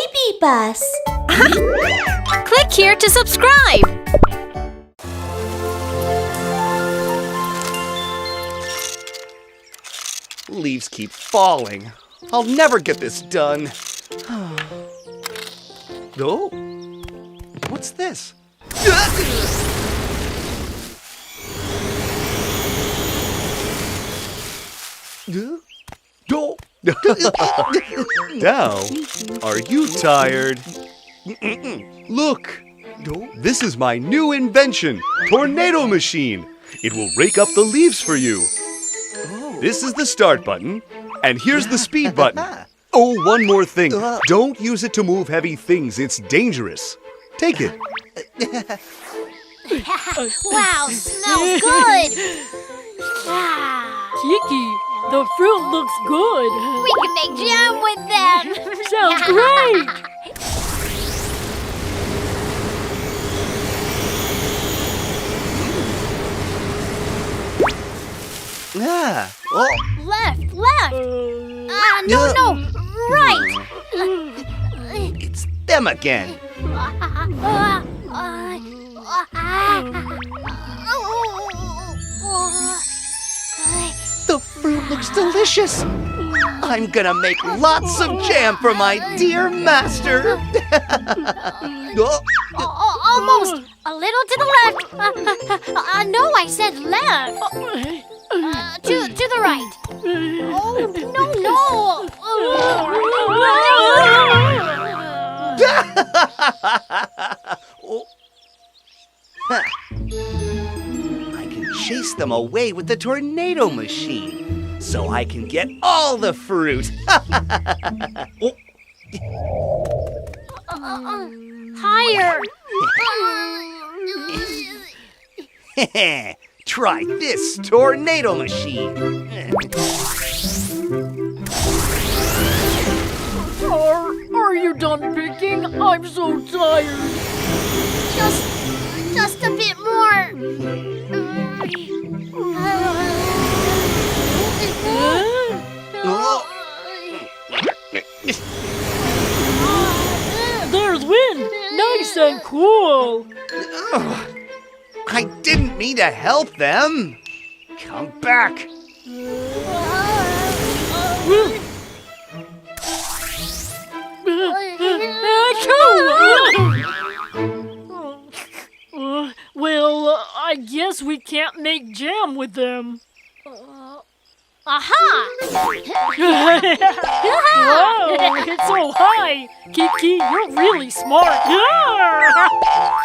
BabyBus. Click here to subscribe. Leaves keep falling. I'll never get this done. Oh, what's this? Now, are you tired? Look, this is my new invention, tornado machine. It will rake up the leaves for you. This is the start button, and here's the speed button. Oh, one more thing. Don't use it to move heavy things. It's dangerous. Take it. Wow, smells good. Kiki, the fruit looks good. We can make jam with them. Sounds great. Left. No, right. It's them again. The fruit looks delicious. I'm gonna make lots of jam for my dear master. Almost. A little to the left. No, I said left. To the right. Oh, no. I can chase them away with the tornado machine, so I can get all the fruit. Higher. Try this tornado machine. Are you done picking? I'm so tired. Just a bit more. There's wind. Nice and cool. I didn't mean to help them. Come back. Well, I guess we can't make jam with them. Aha! Whoa, it's so high. Kiki, you're really smart.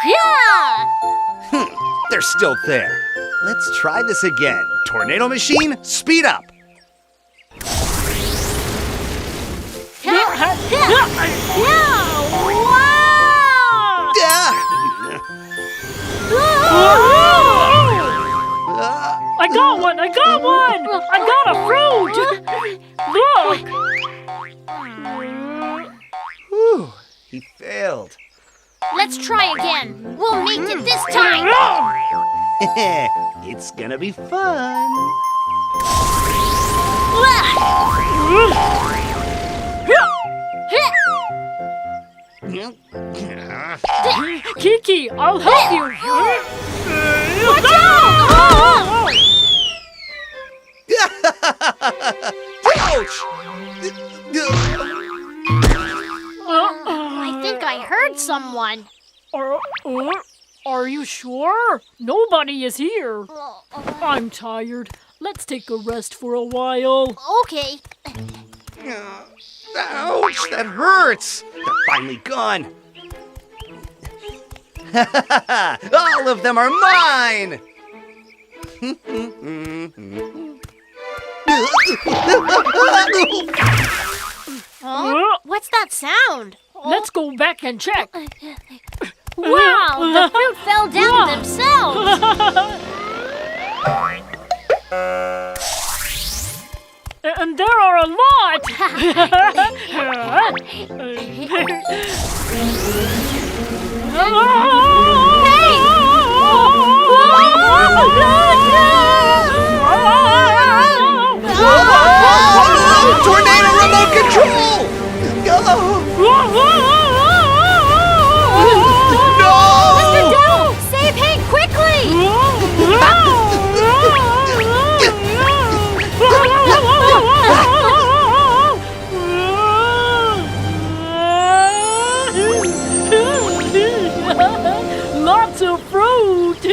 Yeah! They're still there. Let's try this again. Tornado machine, speed up. I got one! I got a fruit! Look! Whew, he failed. Let's try again. We'll make it this time. It's gonna be fun. Kiki, I'll help you. Watch out! Ouch! I think I heard someone. Are you sure? Nobody is here. I'm tired. Let's take a rest for a while. Okay. Ouch, that hurts. They're finally gone. All of them are mine. What's that sound? Let's go back and check. Wow, the fruit fell down themselves. And there are a lot. Tornado remote control!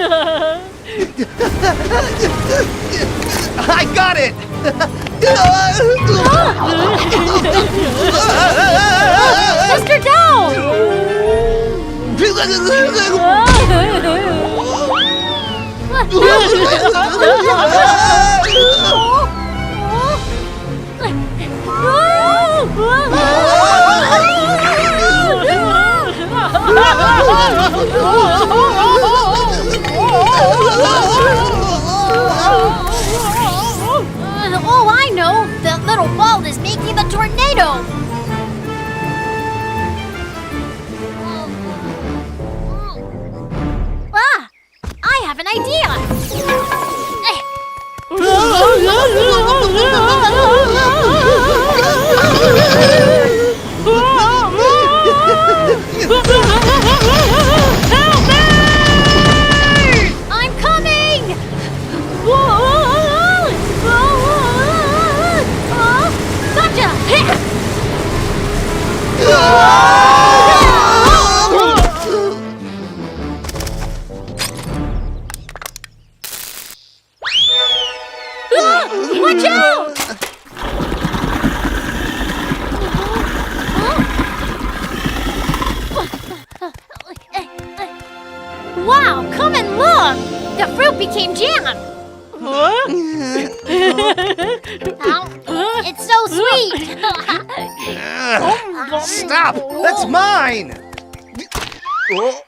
I got it! Mr. Down! Oh, I know! The little ball is making the tornado! Ah! I have an idea! Help me! I'm coming! Gotcha! Watch out! Wow, come and look! The fruit became jam! Huh? It's so sweet! Stop! That's mine! Oh.